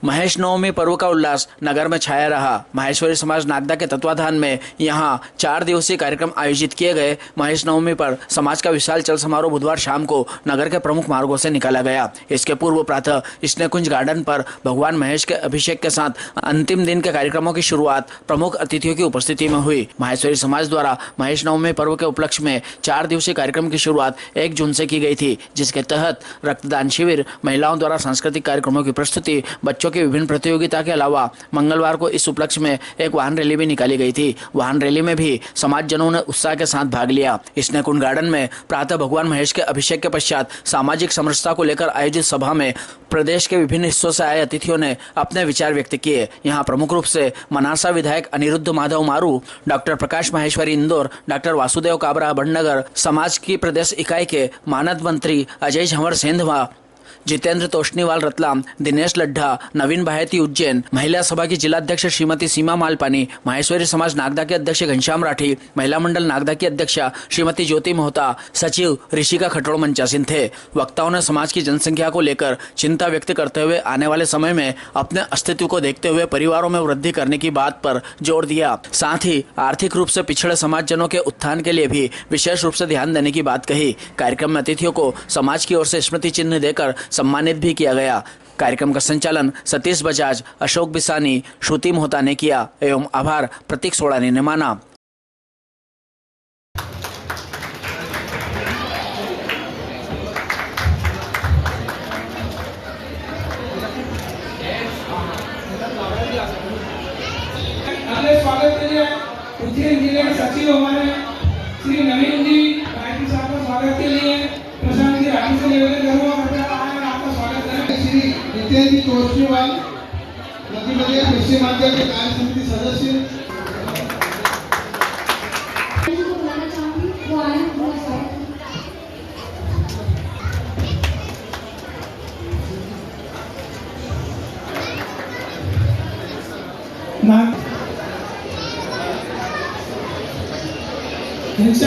महेश नवमी पर्व का उल्लास नगर में छाया रहा। माहेश्वरी समाज नागदा के तत्वाधान में यहां 4 दिवसीय कार्यक्रम आयोजित किए गए। महेश नवमी पर समाज का विशाल चल समारोह बुधवार शाम को नगर के प्रमुख मार्गों से निकाला गया। इसके पूर्व प्रातः स्नेहकुंज गार्डन पर भगवान महेश के अभिषेक के साथ अंतिम दिन के कार्यक्रमों की शुरुआत प्रमुख अतिथियों की उपस्थिति में हुई। माहेश्वरी समाज द्वारा महेश नवमी पर्व के उपलक्ष्य में 4 दिवसीय कार्यक्रम की शुरुआत 1 जून से की गई थी, जिसके तहत रक्तदान शिविर, महिलाओं द्वारा सांस्कृतिक कार्यक्रमों की प्रस्तुति, बच्चों की विभिन्न प्रतियोगिता के अलावा मंगलवार को इस उपलक्ष्य में एक वाहन रैली भी निकाली गई थी। वाहन रैली में भी समाज जनों ने उत्साह के साथ भाग लिया। स्नेहकुंज गार्डन में प्रातः भगवान महेश के अभिषेक के पश्चात सामाजिक समरसता को लेकर आयोजित सभा में प्रदेश के विभिन्न हिस्सों से आए अतिथियों ने अपने विचार व्यक्त किए। यहाँ प्रमुख रूप से मनासा विधायक अनिरुद्ध माधव मारू, डॉक्टर प्रकाश माहेश्वरी इंदौर, डॉक्टर वासुदेव काबरा बड़नगर, समाज की प्रदेश इकाई के मानद मंत्री अजय झंवर सेंधवा, जितेंद्र तोष्णीवाल रतलाम, दिनेश लड्ढा, नवीन बाहेती उज्जैन, महिला सभा की जिलाध्यक्ष श्रीमती सीमा मालपानी, माहेश्वरी समाज नागदा के अध्यक्ष घनश्याम राठी, महिला मंडल नागदा की अध्यक्षा श्रीमती ज्योति मोहता, सचिव ऋषिका खटोड़ मंचासीन थे। वक्ताओं ने समाज की जनसंख्या को लेकर चिंता व्यक्त करते हुए आने वाले समय में अपने अस्तित्व को देखते हुए परिवारों में वृद्धि करने की बात पर जोर दिया। साथ ही आर्थिक रूप से पिछड़े समाजजनों के उत्थान के लिए भी विशेष रूप से ध्यान देने की बात कही। कार्यक्रम में अतिथियों को समाज की ओर से स्मृति चिन्ह देकर सम्मानित भी किया गया। कार्यक्रम का संचालन सतीश बजाज, अशोक बिसानी, श्रुति मोहता ने किया एवं आभार प्रतीक सोड़ानी ने माना। अगले स्वागत के लिए उज्जैन जिले के सचिव हमारे श्री नवीन जी राठी साहब का स्वागत के लिए प्रशांत जी राठी से निवेदन करूंगा जितेंद्र तोष्णीवाल, मध्य प्रदेश पश्चिमांचल के कार्य समिति सदस्य,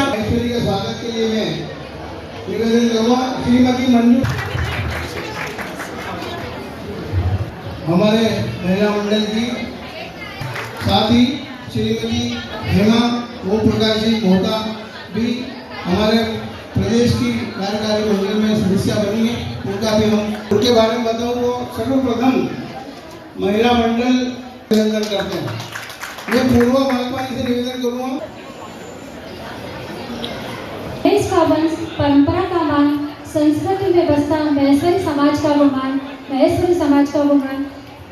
माहेश्वरी के स्वागत के लिए मैं निवेदन करूंगा श्रीमती मंजू, हमारे महिला मंडल की, साथ ही श्रीमती हेमा ओम प्रकाश जी मोहता भी हमारे प्रदेश की कार्यकारी मंडल में सदस्य बनी है। उनका भी हम उनके बारे में बताऊँ वो सर्वप्रथम महिला मंडल निवेदन करते हैं। मैं पूर्व मालपानी से निवेदन करूँगा। देश का वंश, परंपरा का मान, संस्कृति व्यवस्था, महेश्वरी समाज का गुमान, महेश्वरी समाज का गुमान।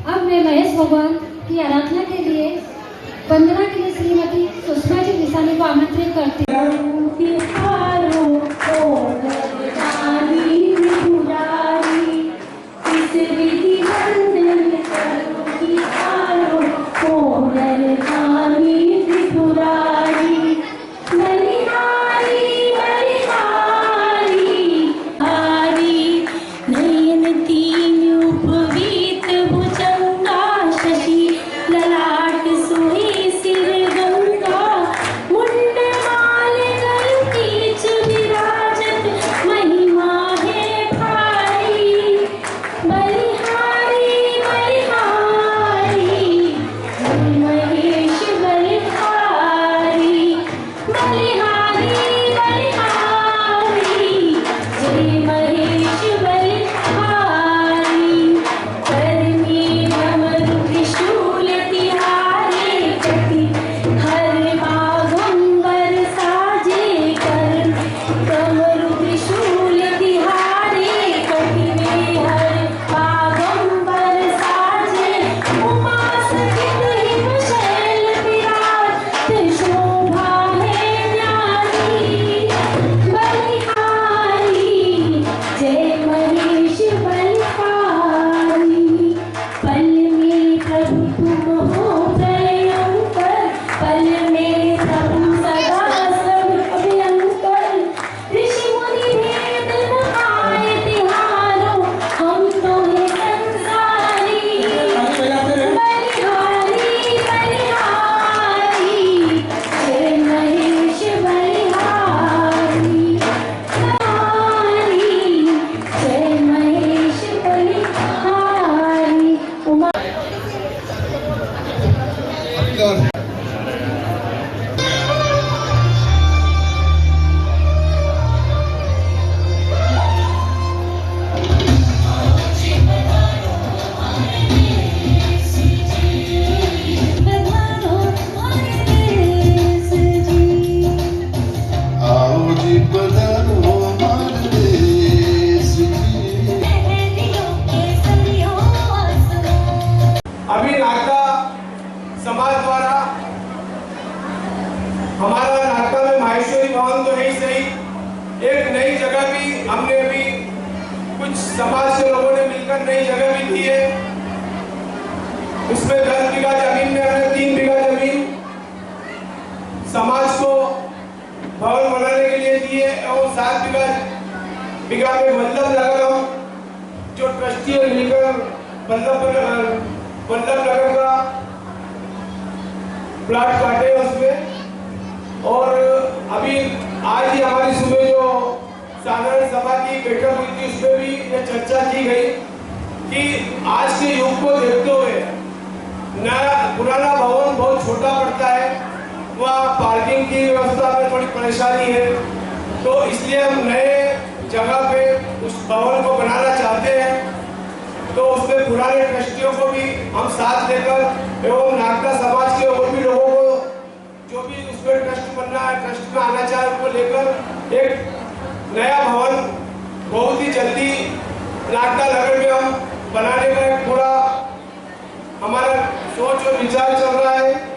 अब मैं महेश भगवान की आराधना के लिए वंदना के लिए श्रीमती सुषमा जी निशानी को आमंत्रित करती हूँ। बलिहारी नई जगह भी दी है। उसमें 10 बीघा जमीन में हमने 3 बीघा जमीन समाज को भवन बनाने के लिए दी है और 7 बीघा में वल्लभ नगर जो ट्रस्टी मिलकर वल्लभ नगर का प्लाट काटे उसमें। और अभी आज ही हमारी सुबह जो साधारण सभा की बैठक हुई थी उसमें भी यह चर्चा की गई कि आज के युग को देखते हुए नया पुराना भवन बहुत छोटा पड़ता है, वहाँ पार्किंग की व्यवस्था में थोड़ी परेशानी है, तो इसलिए हम नए जगह पे उस भवन को बनाना चाहते हैं। तो उसमें पुराने ट्रस्टियों को भी हम साथ लेकर एवं नागदा समाज के और भी लोगों को जो भी उसमें ट्रस्ट बनना है, ट्रस्ट में आना चाहे उनको लेकर एक नया भवन बहुत ही जल्दी नागदा नगर में हम बनाने का एक पूरा हमारा सोच और विचार चल रहा है।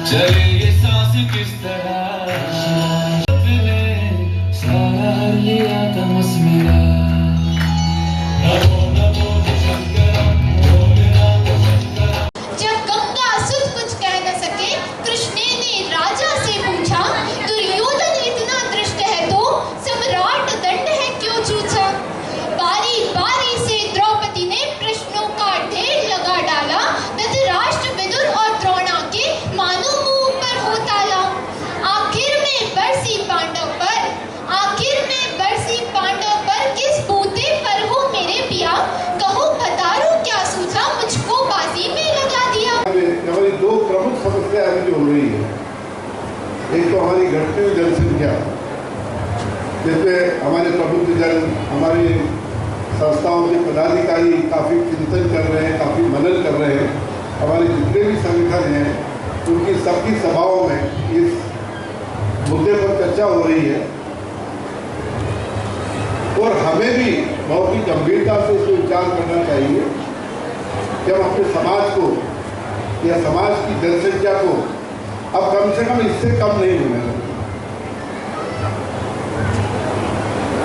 चले ये सांस किस तरह सारा लिया तमस मेरा। नमो नमो शंकरम ओम नमो शंकरम। जब गंगा सुध कुछ कह न सके, कृष्ण ने राजा से पूछा, दुर्योधन इतना दृष्ट है तो सम्राट दंड है क्यों चूचा। बारी बारी से द्रौपदी ने प्रश्नों का ढेर लगा डाला, धृतराष्ट्र विदुर और द्रोणा के मानो मुंह पर हो ताला। आखिर में बरसी पांडव पर किस बूते पर हो मेरे पिया, कहो बतारो क्या सूझा मुझको बाजी में लगा दिया। हमारी दो प्रमुख समस्या अभी जो हो रही है, एक तो हमारी घटती हुई जनसंख्या, जिसमें हमारे प्रबुद्ध जन, हमारी संस्थाओं के पदाधिकारी काफ़ी चिंतन कर रहे हैं, काफ़ी मनन कर रहे हैं। हमारे जितने भी संगठन हैं उनकी सबकी सभाओं में इस मुद्दे पर चर्चा हो रही है और हमें भी बहुत ही गंभीरता से इसको विचार करना चाहिए कि हम अपने समाज को या समाज की जनसंख्या को अब कम से कम इससे कम नहीं होने लगे।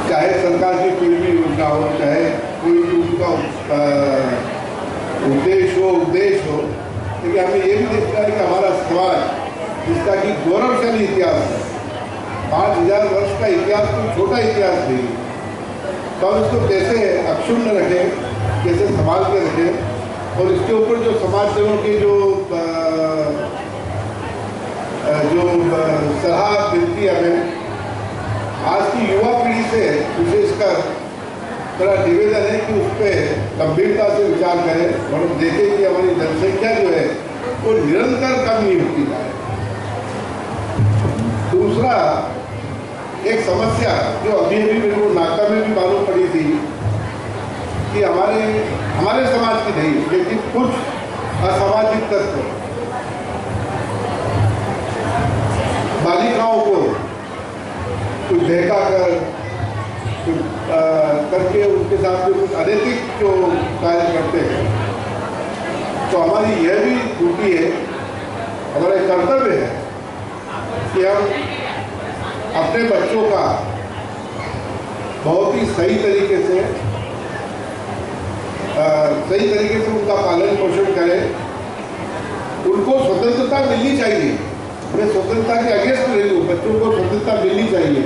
चाहे सरकार की कोई भी योजना हो, चाहे कोई भी उनका उद्देश्य हो, लेकिन हमें ये भी देखना है कि हमारा समाज जिसका कि गौरवशाली इतिहास है, 5000 वर्ष का इतिहास कोई छोटा इतिहास नहीं, तो हम इसको कैसे अक्षुण्ण रखें, कैसे संभाल के रखें। और इसके ऊपर जो समाज सेवों की जो सलाह मिलती है हमें, आज की युवा पीढ़ी से विशेषकर मेरा निवेदन है कि उस पर गंभीरता से विचार करें और हम देखें कि हमारी जनसंख्या जो है वो निरंतर कम नहीं होती जाए। दूसरा, एक समस्या जो अभी अभी मेरे को नाका में भी मालूम पड़ी थी कि हमारे समाज की नहीं लेकिन कुछ असामाजिक तत्व बालिकाओं को कुछ बहका करके उनके साथ में कुछ अनैतिक जो कार्य करते हैं। तो हमारी यह भी ड्यूटी है, हमारा कर्तव्य है कि हम अपने बच्चों का बहुत ही सही तरीके से उनका पालन पोषण करें। उनको स्वतंत्रता मिलनी चाहिए, मैं स्वतंत्रता के अगेंस्ट नहीं हूँ, बच्चों को स्वतंत्रता मिलनी चाहिए,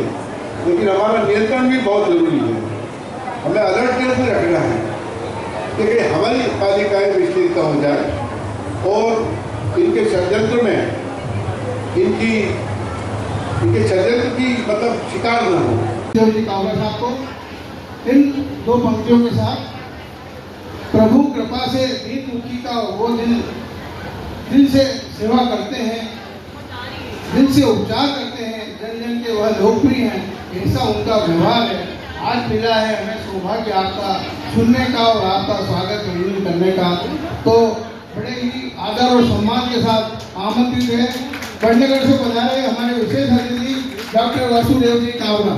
लेकिन हमारा नियंत्रण भी बहुत जरूरी है। हमें अलर्टनेस में रखना है कि हमारी बालिकाएं विचलित हो जाए और इनके षड्यंत्र में इनके षड्यंत्र की मतलब शिकार न हो। जी कावड़ा साहब को इन दो पंक्तियों के साथ प्रभु कृपा से दीनमुखी का वो दिल से सेवा करते हैं, दिल से उपचार करते हैं, जन जन के वह लोकप्रिय हैं, ऐसा उनका व्यवहार है। आज मिला है हमें सौभाग्य आपका सुनने का और आपका स्वागत करने का, तो बड़े ही आदर और सम्मान के साथ आमंत्रित है। बढ़नेगढ़ से पधारे हमारे विशेष अतिथि डॉक्टर वासुदेव जी कावड़ा।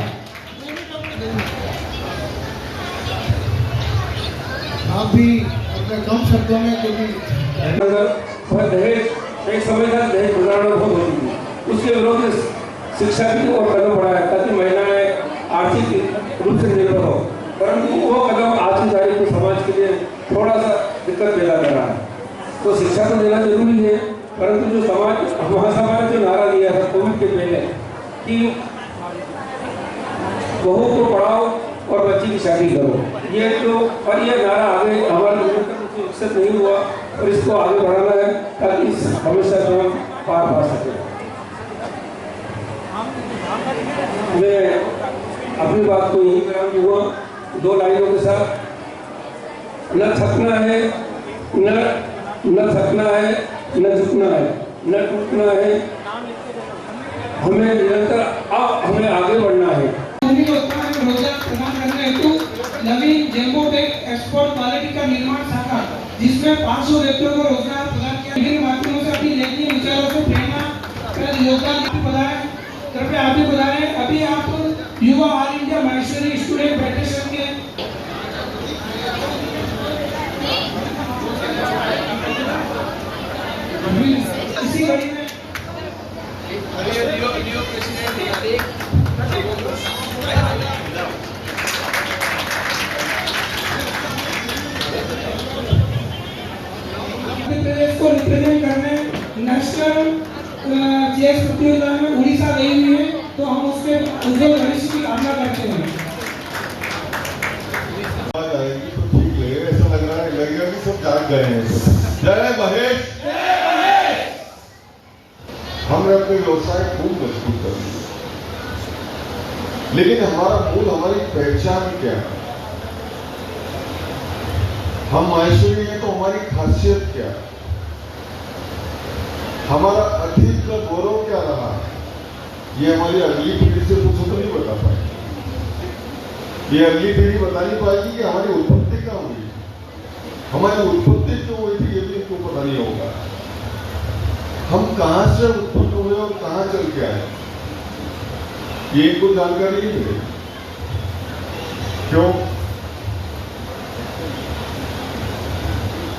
आप भी अपने कम शब्दों में क्योंकि दहेज एक समय तक दहेज प्रताड़ना बहुत होती थी, उसके विरोध में शिक्षा की और कदम बढ़ाया ताकि महिलाएं आर्थिक रूप से निर्भर हो, परंतु वो कदम आज की तारीख में समाज के लिए थोड़ा सा दिक्कत पैदा कर रहा है। तो शिक्षा तो देना जरूरी है, परंतु जो महासभा ने जो नारा दिया था कोविड के पहले कि बहू को पढ़ाओ और बच्ची की शादी करो, ये नारा आगे हमारे विकसित नहीं हुआ और इसको आगे बढ़ाना है ताकि इस समस्या को हम पार पा सके। मैं अपनी बात को यही विराम दूंगा दो लाइनों के साथ। न थकना है, न थकना है, न झुकना है, न टूटना है, हमें निरंतर हमें आगे बढ़ना है। रोजगार प्रदान करने हेतु नवीन जेम्बोटेक एक्सपोर्ट क्वालिटी का निर्माण शाखा जिसमें 500 व्यक्तियों को रोजगार प्रदान किया। विभिन्न माध्यमों से अपनी लेखनी विचारों से प्रेरणा कर योगदान प्रदान कृपया आप भी बताएं। अभी आप युवा all India Maheshwari student federation के इसी कड़ी में प्रदेश को रिप्रेजेंट करने नेशनल चेस प्रतियोगिता में उड़ीसा गई हुई है, तो हम उसके उज्जवल भविष्य की कामना करते हैं। आएगी तो ठीक है, ऐसा लग रहा है लगेगा कि सब जाग गए हैं। जय महेश। हमने अपने व्यवसाय खूब मजबूत कर दिया, लेकिन हमारा मूल हमारी पहचान क्या है, हम माहेश्वरी हैं तो हमारी खासियत क्या है, हमारा अतीत का गौरव क्या रहा, ये हमारी अगली पीढ़ी से पूछो तो नहीं बता पाएगी। ये अगली पीढ़ी बता नहीं पाएगी कि हमारी उत्पत्ति कहाँ हुई, हमारी उत्पत्ति क्यों हुई थी, ये भी इनको पता नहीं होगा। हम कहाँ से उत्पन्न हुए और कहाँ चल के आए, ये इनको जानकारी नहीं मिलेगी। क्यों?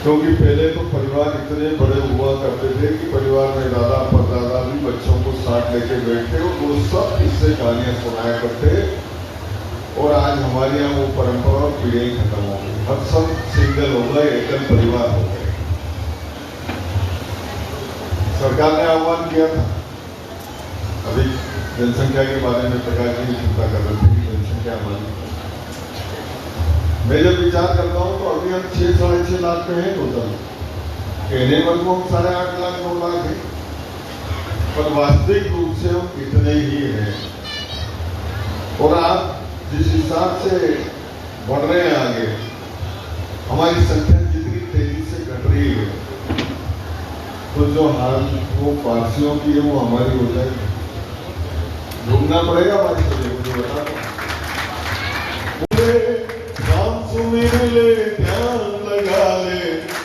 क्योंकि पहले तो परिवार इतने बड़े हुआ करते थे कि परिवार में दादा परदादा भी बच्चों को साथ लेके बैठते और वो सब इससे कहानियां सुनाया करते। और आज हमारे यहाँ वो परंपरा और पीढ़ी खत्म हो गई, हम सब सिंगल हो गए, एकल परिवार हो गए। सरकार ने आह्वान किया था, अभी जनसंख्या के बारे में प्रकाश जी चिंता कर रहे थे कि जनसंख्या हमारी, मैं जब विचार करता हूँ तो अभी हम 6-6.5 लाख पे हैं टोटल, कहने पर को हम 8.5 लाख 9 लाख है, पर वास्तविक रूप से हम इतने ही हैं। और आप जिस हिसाब से बढ़ रहे हैं आगे, हमारी संख्या जितनी तेजी से घट रही है, तो जो हाल वो पारसियों की है वो हमारी हो जाएगी। ढूंढना पड़ेगा हमारी सभी, मुझे बता राम सुमिर ले, ध्यान लगा ले,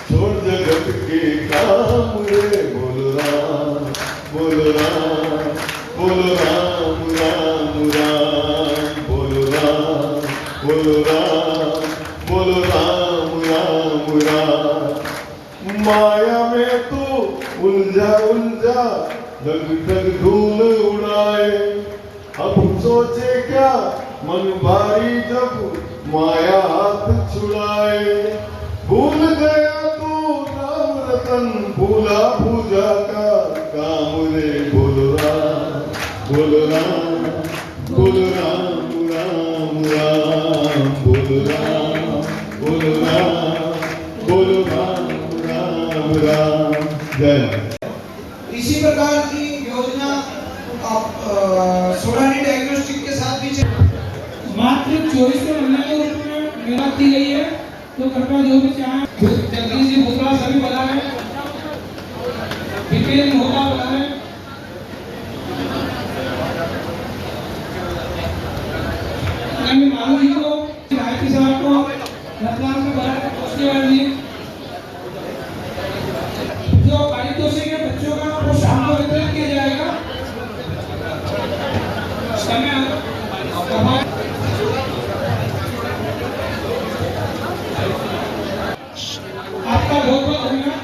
छोड़ जगत के काम रे। बोल राम बोल राम बोल राम राम राम, बोल राम बोल राम बोल राम राम राम। माया में तो उलझा उलझा लग लग धूल उड़ाए, अब सोचे क्या मन भारी जब माया हाथ छुड़ाए। भूल गया तू राम रतन, भूला पूजा का काम रे। बोल राम बोल राम बोल राम राम राम, बोल राम बोल राम बोल राम राम राम। जय। इसी प्रकार की योजना सोडानी डायग्नोस्टिक के साथ भी मात्र 24 महीने में मेहनत की गई है। तो कृपया जो भी चाहें, जगदीश जी भोसला सभी बुलाएं, विपिन मोहता बुलाएं, मालू जी को, गायत्री साहब को, रत्नाम को बुलाएं। उसके बाद भी जो पारितोषिक है बच्चों का वो शाम को वितरित किया जाएगा। समय आपका बहुत बहुत धन्यवाद।